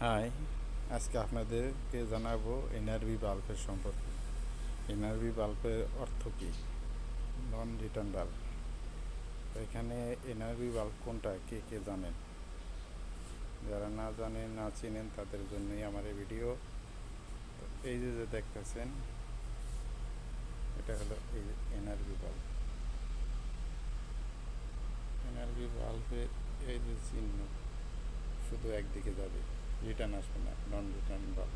High, আজকে আপনাদেরকে জানাবো এনআরবি বাল্বের সম্পর্কে। এনআরবি বাল্বের অর্থ কী? নন রিটার্ন বাল্ব। তো এখানে এনআরবি বাল্ব কোনটা কে কে জানেন? যারা না জানেন, না চিনেন, তাদের জন্যই আমার এই ভিডিও। তো এই যে যে দেখতেছেন, এটা হলো এই এনআরবি বাল্ব। এনআরবি বাল্বের এই যে চিহ্ন শুধু একদিকে যাবে, রিটার্ন আসবে না, নন রিটার্ন বাল্ব।